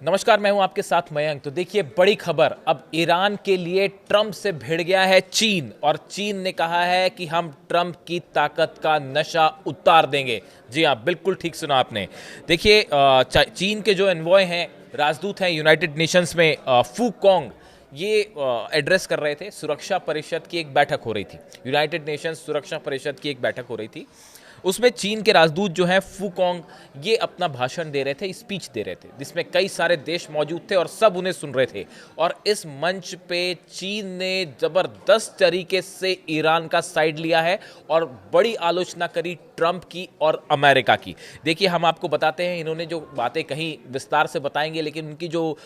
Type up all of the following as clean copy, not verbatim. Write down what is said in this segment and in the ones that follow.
नमस्कार, मैं हूं आपके साथ मयंक। तो देखिए, बड़ी खबर अब ईरान के लिए ट्रंप से भिड़ गया है चीन, और चीन ने कहा है कि हम ट्रंप की ताकत का नशा उतार देंगे। जी हाँ, बिल्कुल ठीक सुना आपने। देखिए, चीन के जो एनवॉय हैं, राजदूत हैं यूनाइटेड नेशंस में, फू कॉन्ग, ये एड्रेस कर रहे थे। सुरक्षा परिषद की एक बैठक हो रही थी, यूनाइटेड नेशंस सुरक्षा परिषद की एक बैठक हो रही थी। उसमें चीन के राजदूत जो हैं फू कॉन्ग, ये अपना भाषण दे रहे थे, स्पीच दे रहे थे, जिसमें कई सारे देश मौजूद थे और सब उन्हें सुन रहे थे। और इस मंच पे चीन ने जबरदस्त तरीके से ईरान का साइड लिया है और बड़ी आलोचना करी ट्रंप की और अमेरिका की। देखिए, हम आपको बताते हैं, इन्होंने जो बातें कहीं विस्तार से बताएंगे, लेकिन उनकी जो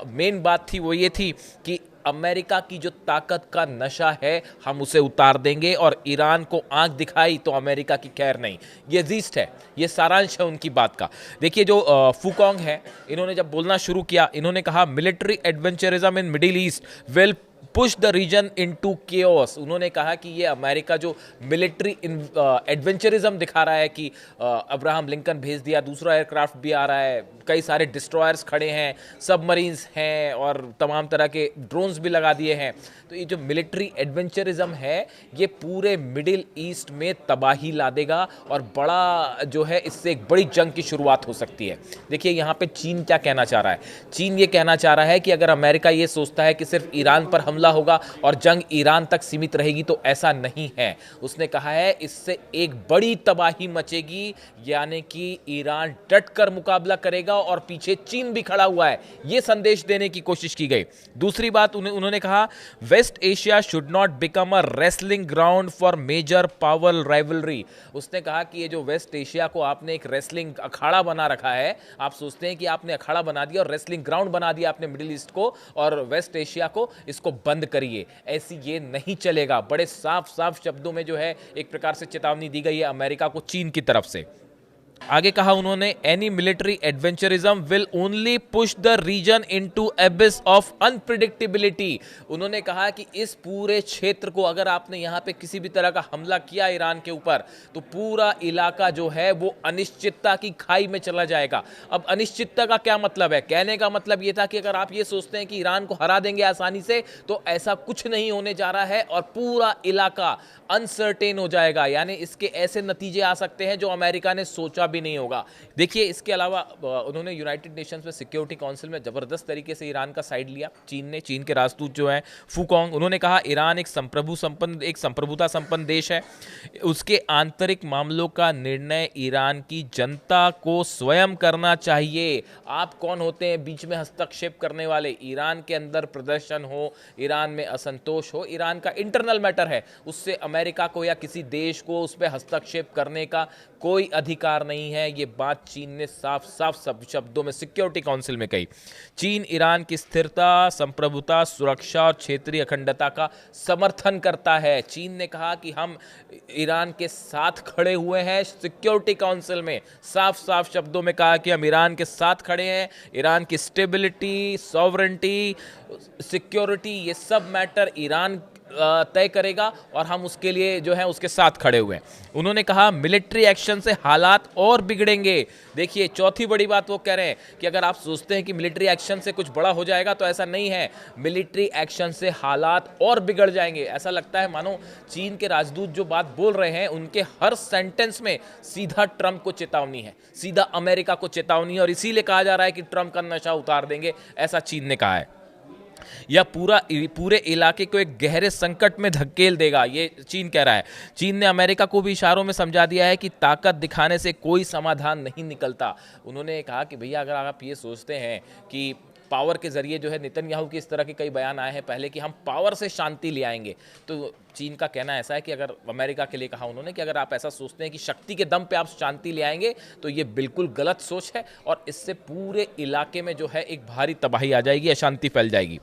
मेन बात थी वो ये थी कि अमेरिका की जो ताकत का नशा है हम उसे उतार देंगे, और ईरान को आंख दिखाई तो अमेरिका की खैर नहीं। ये जीस्ट है, ये सारांश है उनकी बात का। देखिए, जो फूकोंग है, इन्होंने जब बोलना शुरू किया, इन्होंने कहा military adventurism in Middle East will push the region into chaos. उन्होंने कहा कि ये अमेरिका जो मिलिट्री एडवेंचरिज्म दिखा रहा है कि अब्राहम लिंकन भेज दिया, दूसरा एयरक्राफ्ट भी आ रहा है, कई सारे डिस्ट्रॉयर्स खड़े हैं, सबमरीन्स हैं और तमाम तरह के ड्रोन्स भी लगा दिए हैं। तो ये जो मिलिट्री एडवेंचरिज्म है, ये पूरे मिडिल ईस्ट में तबाही ला देगा और बड़ा जो है, इससे एक बड़ी जंग की शुरुआत हो सकती है। देखिए, यहाँ पे चीन क्या कहना चाह रहा है। चीन ये कहना चाह रहा है कि अगर अमेरिका ये सोचता है कि सिर्फ ईरान पर हमला होगा और जंग ईरान तक सीमित रहेगी, तो ऐसा नहीं है। उसने कहा है इससे एक बड़ी तबाही मचेगी, यानी कि ईरान डटकर मुकाबला करेगा और पीछे चीन भी खड़ा हुआ है, ये संदेश देने की कोशिश की गई। दूसरी बात उन्होंने कहा, West Asia should not become a wrestling ground for major power rivalry. उसने कहा कि ये जो वेस्ट एशिया को आपने एक रेसलिंग अखाड़ा बना रखा है, आप सोचते हैं कि आपने अखाड़ा बना दिया और रेसलिंग ग्राउंड बना दिया आपने मिडिल ईस्ट को और वेस्ट एशिया को, इसको बंद करिए, ऐसी ये नहीं चलेगा। बड़े साफ साफ शब्दों में जो है एक प्रकार से चेतावनी दी गई है अमेरिका को चीन की तरफ से। आगे कहा उन्होंने, any military adventurism will only push the region into abyss of unpredictability. उन्होंने कहा कि इस पूरे क्षेत्र को अगर आपने यहां पे किसी भी तरह का हमला किया ईरान के ऊपर, तो पूरा इलाका जो है वो अनिश्चितता की खाई में चला जाएगा। अब अनिश्चितता का क्या मतलब है? कहने का मतलब ये था कि अगर आप ये सोचते हैं कि ईरान को हरा देंगे आसानी से, तो ऐसा कुछ नहीं होने जा रहा है और पूरा इलाका अनसर्टेन हो जाएगा, यानी इसके ऐसे नतीजे आ सकते हैं जो अमेरिका ने सोचा भी नहीं होगा। देखिए, इसके अलावा उन्होंने यूनाइटेड नेशंस में सिक्योरिटी काउंसिल में जबरदस्त तरीके से ईरान का साइड लिया चीन ने। चीन के राजदूत जो हैं फूकोंग, उन्होंने कहा ईरान एक संप्रभुता संपन्न देश है, उसके आंतरिक मामलों का निर्णय ईरान की जनता को स्वयं करना चाहिए। आप कौन होते हैं बीच में हस्तक्षेप करने वाले? ईरान के अंदर प्रदर्शन हो, ईरान में असंतोष हो, ईरान का इंटरनल मैटर है, उससे अमेरिका को या किसी देश को उस पर हस्तक्षेप करने का कोई अधिकार नहीं है। ये बात चीन ने साफ साफ सब शब्दों में सिक्योरिटी काउंसिल में कही। चीन ईरान की स्थिरता, संप्रभुता, सुरक्षा और क्षेत्रीय अखंडता का समर्थन करता है। चीन ने कहा कि हम ईरान के साथ खड़े हुए हैं, सिक्योरिटी काउंसिल में साफ साफ शब्दों में कहा कि हम ईरान के साथ खड़े हैं। ईरान की स्टेबिलिटी, सॉवरेंटी, सिक्योरिटी, ये सब मैटर ईरान तय करेगा और हम उसके लिए जो है उसके साथ खड़े हुए हैं। उन्होंने कहा मिलिट्री एक्शन से हालात और बिगड़ेंगे। देखिए, चौथी बड़ी बात वो कह रहे हैं कि अगर आप सोचते हैं कि मिलिट्री एक्शन से कुछ बड़ा हो जाएगा, तो ऐसा नहीं है। मिलिट्री एक्शन से हालात और बिगड़ जाएंगे। ऐसा लगता है मानो चीन के राजदूत जो बात बोल रहे हैं, उनके हर सेंटेंस में सीधा ट्रंप को चेतावनी है, सीधा अमेरिका को चेतावनी है, और इसीलिए कहा जा रहा है कि ट्रंप का नशा उतार देंगे, ऐसा चीन ने कहा है। यह पूरे इलाके को एक गहरे संकट में धकेल देगा, ये चीन कह रहा है। चीन ने अमेरिका को भी इशारों में समझा दिया है कि ताकत दिखाने से कोई समाधान नहीं निकलता। उन्होंने कहा कि भैया, अगर आप ये सोचते हैं कि पावर के जरिए जो है, नेतन्याहू के इस तरह के कई बयान आए हैं पहले कि हम पावर से शांति ले आएंगे, तो चीन का कहना ऐसा है कि अगर अमेरिका के लिए कहा उन्होंने कि अगर आप ऐसा सोचते हैं कि शक्ति के दम पे आप शांति ले आएंगे, तो ये बिल्कुल गलत सोच है और इससे पूरे इलाके में जो है एक भारी तबाही आ जाएगी, अशांति फैल जाएगी।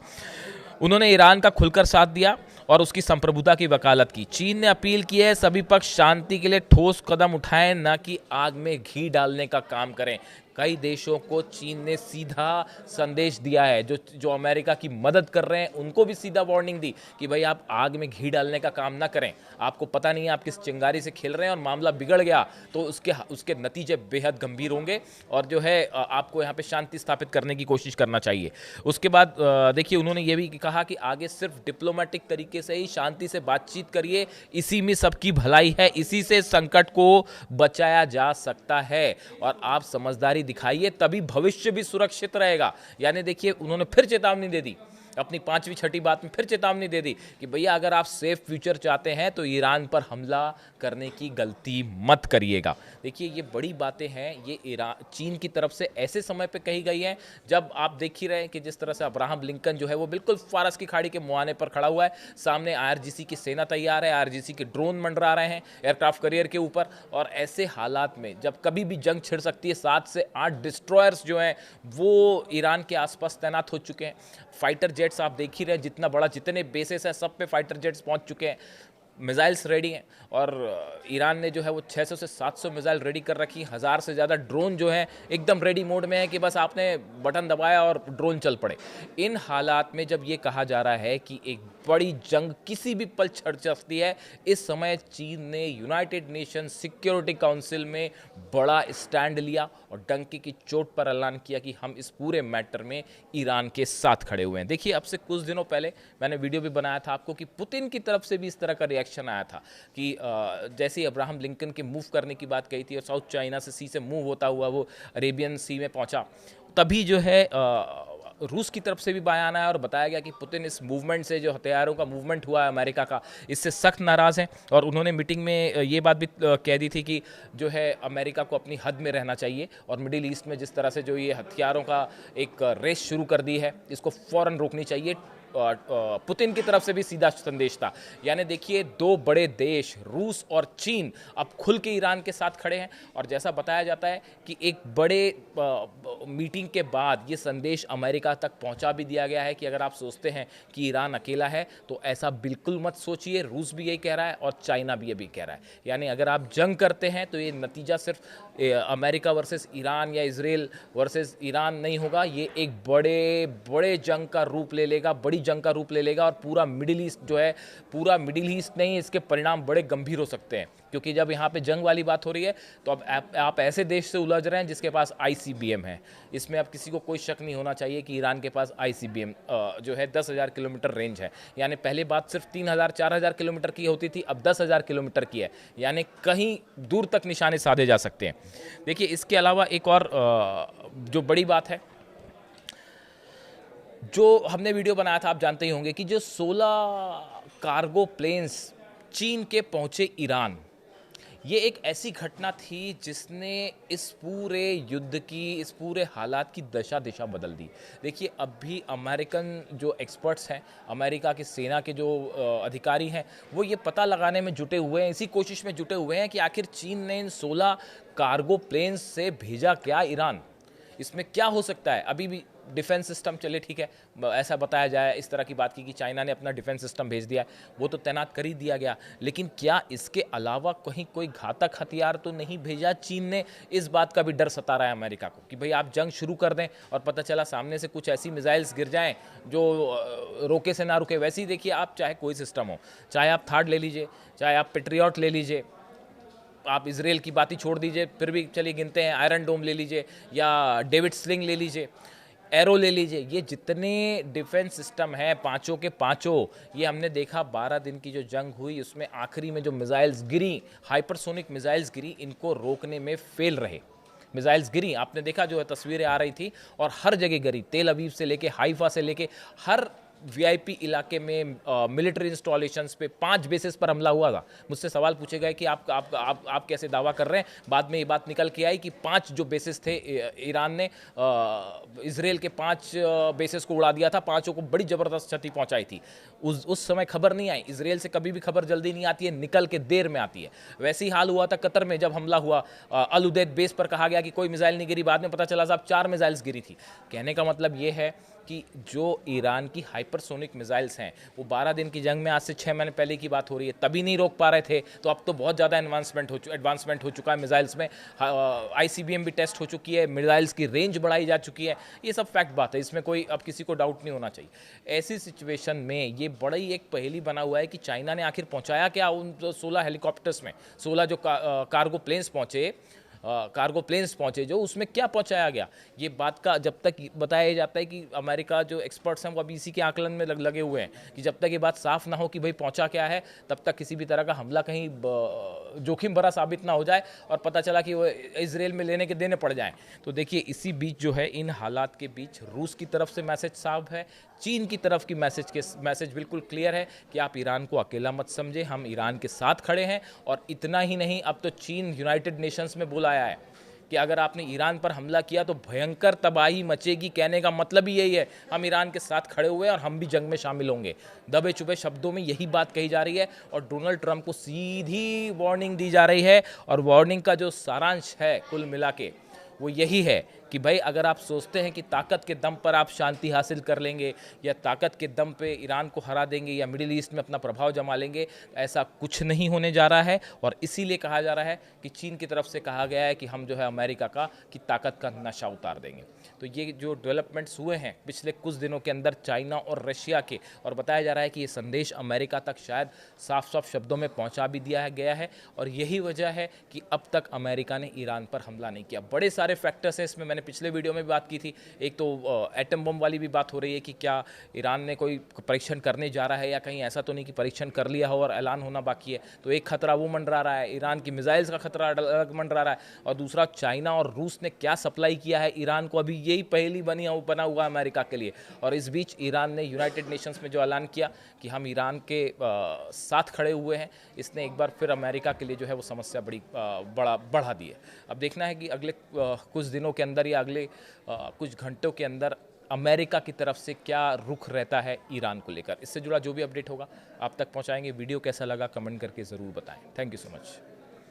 उन्होंने ईरान का खुलकर साथ दिया और उसकी संप्रभुता की वकालत की। चीन ने अपील की है सभी पक्ष शांति के लिए ठोस कदम उठाएं, न कि आग में घी डालने का काम करें। कई देशों को चीन ने सीधा संदेश दिया है, जो जो अमेरिका की मदद कर रहे हैं उनको भी सीधा वार्निंग दी कि भाई आप आग में घी डालने का काम ना करें, आपको पता नहीं है आप किस चिंगारी से खेल रहे हैं और मामला बिगड़ गया तो उसके नतीजे बेहद गंभीर होंगे और जो है आपको यहाँ पे शांति स्थापित करने की कोशिश करना चाहिए। उसके बाद देखिए उन्होंने ये भी कहा कि आगे सिर्फ डिप्लोमेटिक तरीके से ही शांति से बातचीत करिए, इसी में सबकी भलाई है, इसी से संकट को बचाया जा सकता है और आप समझदारी दिखाइए तभी भविष्य भी सुरक्षित रहेगा। यानी देखिए उन्होंने फिर चेतावनी दे दी, अपनी 5वीं 6ठी बात में फिर चेतावनी दे दी कि भैया अगर आप सेफ फ्यूचर चाहते हैं तो ईरान पर हमला करने की गलती मत करिएगा। देखिए ये बड़ी बातें हैं, ये ईरान चीन की तरफ से ऐसे समय पे कही गई हैं जब आप देख ही रहे हैं कि जिस तरह से अब्राहम लिंकन जो है वो बिल्कुल फारस की खाड़ी के मुहाने पर खड़ा हुआ है, सामने आईआरजीसी की सेना तैयार है, आईआरजीसी के ड्रोन मंडरा रहे हैं एयरक्राफ्ट कैरियर के ऊपर, और ऐसे हालात में जब कभी भी जंग छिड़ सकती है 7 से 8 डिस्ट्रॉयर्स जो हैं वो ईरान के आसपास तैनात हो चुके हैं। फाइटर जेट्स आप देख ही रहे हैं, जितना बड़ा जितने बेसेस हैं सब पे फाइटर जेट्स पहुंच चुके हैं, मिसाइल्स रेडी हैं और ईरान ने जो है वो 600 से 700 मिसाइल रेडी कर रखी, 1000 से ज़्यादा ड्रोन जो हैं एकदम रेडी मोड में है कि बस आपने बटन दबाया और ड्रोन चल पड़े। इन हालात में जब ये कहा जा रहा है कि एक बड़ी जंग किसी भी पल छिड़ सकती है, इस समय चीन ने यूनाइटेड नेशन सिक्योरिटी काउंसिल में बड़ा स्टैंड लिया और डंके की चोट पर ऐलान किया कि हम इस पूरे मैटर में ईरान के साथ खड़े हुए हैं। देखिए अब से कुछ दिनों पहले मैंने वीडियो भी बनाया था आपको कि पुतिन की तरफ से भी इस तरह का रिएक्शन आया था कि जैसे ही अब्राहम लिंकन के मूव करने की बात कही थी और साउथ चाइना से सी से मूव होता हुआ वो अरेबियन सी में पहुंचा, तभी जो है रूस की तरफ से भी बयान आया और बताया गया कि पुतिन इस मूवमेंट से, जो हथियारों का मूवमेंट हुआ है अमेरिका का, इससे सख्त नाराज़ हैं और उन्होंने मीटिंग में ये बात भी कह दी थी कि जो है अमेरिका को अपनी हद में रहना चाहिए और मिडिल ईस्ट में जिस तरह से जो ये हथियारों का एक रेस शुरू कर दी है इसको फ़ौरन रोकनी चाहिए। पुतिन की तरफ से भी सीधा संदेश था। यानी देखिए दो बड़े देश रूस और चीन अब खुल के ईरान के साथ खड़े हैं और जैसा बताया जाता है कि एक बड़े मीटिंग के बाद ये संदेश अमेरिका तक पहुंचा भी दिया गया है कि अगर आप सोचते हैं कि ईरान अकेला है तो ऐसा बिल्कुल मत सोचिए, रूस भी यही कह रहा है और चाइना भी ये भी कह रहा है। यानी अगर आप जंग करते हैं तो ये नतीजा सिर्फ अमेरिका वर्सेस ईरान या इजराइल वर्सेस ईरान नहीं होगा, ये एक बड़े जंग का रूप ले लेगा, बड़ी जंग का रूप ले लेगा और पूरा मिडिल ईस्ट जो है, पूरा मिडिल ईस्ट नहीं, इसके परिणाम बड़े गंभीर हो सकते हैं। क्योंकि जब यहाँ पे जंग वाली बात हो रही है तो अब आप ऐसे देश से उलझ रहे हैं जिसके पास ICBM है। इसमें अब किसी को कोई शक नहीं होना चाहिए कि ईरान के पास ICBM जो है 10,000 किलोमीटर रेंज है। यानी पहले बात सिर्फ 3,000-4,000 किलोमीटर की होती थी, अब 10,000 किलोमीटर की है, यानी कहीं दूर तक निशाने साधे जा सकते हैं। देखिए इसके अलावा एक और जो बड़ी बात है, जो हमने वीडियो बनाया था आप जानते ही होंगे कि जो 16 कार्गो प्लेन्स चीन के पहुंचे ईरान, ये एक ऐसी घटना थी जिसने इस पूरे युद्ध की, इस पूरे हालात की दशा दिशा बदल दी। देखिए अब भी अमेरिकन जो एक्सपर्ट्स हैं, अमेरिका की सेना के जो अधिकारी हैं, वो ये पता लगाने में जुटे हुए हैं, इसी कोशिश में जुटे हुए हैं कि आखिर चीन ने इन 16 कार्गो प्लेन्स से भेजा क्या ईरान, इसमें क्या हो सकता है। अभी भी डिफेंस सिस्टम चले, ठीक है, ऐसा बताया जाए, इस तरह की बात की कि चाइना ने अपना डिफेंस सिस्टम भेज दिया है, वो तो तैनात कर ही दिया गया, लेकिन क्या इसके अलावा कहीं कोई घातक हथियार तो नहीं भेजा चीन ने। इस बात का भी डर सता रहा है अमेरिका को कि भाई आप जंग शुरू कर दें और पता चला सामने से कुछ ऐसी मिसाइल्स गिर जाएं जो रोके से ना रुके। वैसे ही देखिए आप चाहे कोई सिस्टम हो, चाहे आप थार्ड ले लीजिए, चाहे आप पेट्रियट ले लीजिए, आप इजराइल की बात ही छोड़ दीजिए, फिर भी चलिए गिनते हैं, आयरन डोम ले लीजिए या डेविड स्लिंग ले लीजिए, एरो ले लीजिए, ये जितने डिफेंस सिस्टम हैं पांचों के पांचों, ये हमने देखा 12 दिन की जो जंग हुई उसमें आखिरी में जो मिसाइल्स गिरी, हाइपरसोनिक मिसाइल्स गिरी, इनको रोकने में फेल रहे। मिसाइल्स गिरी, आपने देखा जो है तस्वीरें आ रही थी और हर जगह गिरी, तेल अवीव से लेके हाइफा से लेके हर VIP इलाके में मिलिट्री इंस्टॉलेशंस पे 5 बेसिस पर हमला हुआ था। मुझसे सवाल पूछे गए कि आप कैसे दावा कर रहे हैं, बाद में ये बात निकल के आई कि 5 जो बेसिस थे ईरान ने इजराइल के 5 बेसिस को उड़ा दिया था, 5 को बड़ी ज़बरदस्त क्षति पहुंचाई थी। उस समय खबर नहीं आई, इजराइल से कभी भी खबर जल्दी नहीं आती है, निकल के देर में आती है। वैसे ही हाल हुआ था कतर में, जब हमला हुआ अल उदैद बेस पर, कहा गया कि कोई मिसाइल नहीं गिरी, बाद में पता चला साहब 4 मिसाइल्स गिरी थी। कहने का मतलब ये है कि जो ईरान की हाइपरसोनिक मिसाइल्स हैं वो 12 दिन की जंग में आज से 6 महीने पहले की बात हो रही है, तभी नहीं रोक पा रहे थे, तो अब तो बहुत ज़्यादा एडवांसमेंट हो चुका है मिसाइल्स में। ICBM भी टेस्ट हो चुकी है, मिसाइल्स की रेंज बढ़ाई जा चुकी है। ये सब फैक्ट बात है, इसमें कोई अब किसी को डाउट नहीं होना चाहिए। ऐसी सिचुएशन में ये बड़ा ही एक पहेली बना हुआ है कि चाइना ने आखिर पहुंचाया क्या उन 16 हेलीकॉप्टर्स में, 16 जो कार्गो प्लेन्स पहुंचे जो उसमें क्या पहुंचाया गया, ये बात का जब तक बताया जाता है कि अमेरिका जो एक्सपर्ट्स हैं वो अभी इसी के आकलन में लगे हुए हैं कि जब तक ये बात साफ ना हो कि भाई पहुंचा क्या है, तब तक किसी भी तरह का हमला कहीं जोखिम भरा साबित ना हो जाए और पता चला कि वो इजराइल में लेने के देने पड़ जाएं। तो देखिए इसी बीच जो है, इन हालात के बीच रूस की तरफ से मैसेज साफ है, चीन की तरफ की मैसेज बिल्कुल क्लियर है कि आप ईरान को अकेला मत समझे, हम ईरान के साथ खड़े हैं। और इतना ही नहीं, अब तो चीन यूनाइटेड नेशंस में बुलाया है कि अगर आपने ईरान पर हमला किया तो भयंकर तबाही मचेगी। कहने का मतलब ही यही है, हम ईरान के साथ खड़े हुए हैं और हम भी जंग में शामिल होंगे। दबे चुबे शब्दों में यही बात कही जा रही है और डोनाल्ड ट्रंप को सीधी वार्निंग दी जा रही है। और वार्निंग का जो सारांश है कुल मिला के वो यही है कि भाई अगर आप सोचते हैं कि ताकत के दम पर आप शांति हासिल कर लेंगे या ताकत के दम पे ईरान को हरा देंगे या मिडिल ईस्ट में अपना प्रभाव जमा लेंगे, ऐसा कुछ नहीं होने जा रहा है। और इसीलिए कहा जा रहा है कि चीन की तरफ से कहा गया है कि हम जो है अमेरिका का की ताकत का नशा उतार देंगे। तो ये जो डेवलपमेंट्स हुए हैं पिछले कुछ दिनों के अंदर चाइना और रशिया के, और बताया जा रहा है कि ये संदेश अमेरिका तक शायद साफ साफ शब्दों में पहुंचा भी दिया गया है। और यही वजह है कि अब तक अमेरिका ने ईरान पर हमला नहीं किया। बड़े सारे फैक्टर्स हैं इसमें, मैंने पिछले वीडियो में भी बात की थी। एक तो एटम बम वाली भी बात हो रही है कि क्या ईरान ने कोई परीक्षण करने जा रहा है या कहीं ऐसा तो नहीं कि परीक्षण कर लिया हो और ऐलान होना बाकी है। तो एक खतरा वो मंडरा रहा है, ईरान की मिसाइल्स का खतरा अलग मंडरा रहा है। और दूसरा, चाइना और रूस ने क्या सप्लाई किया है ईरान को, अभी यही पहेली बना हुआ है अमेरिका के लिए। और इस बीच ईरान ने यूनाइटेड नेशंस में जो ऐलान किया कि हम ईरान के साथ खड़े हुए हैं, इसने एक बार फिर अमेरिका के लिए जो है वो समस्या बढ़ा दी है। अब देखना है कि अगले कुछ दिनों के अंदर या अगले कुछ घंटों के अंदर अमेरिका की तरफ से क्या रुख रहता है ईरान को लेकर। इससे जुड़ा जो भी अपडेट होगा आप तक पहुंचाएंगे। वीडियो कैसा लगा कमेंट करके ज़रूर बताएं। Thank you so much.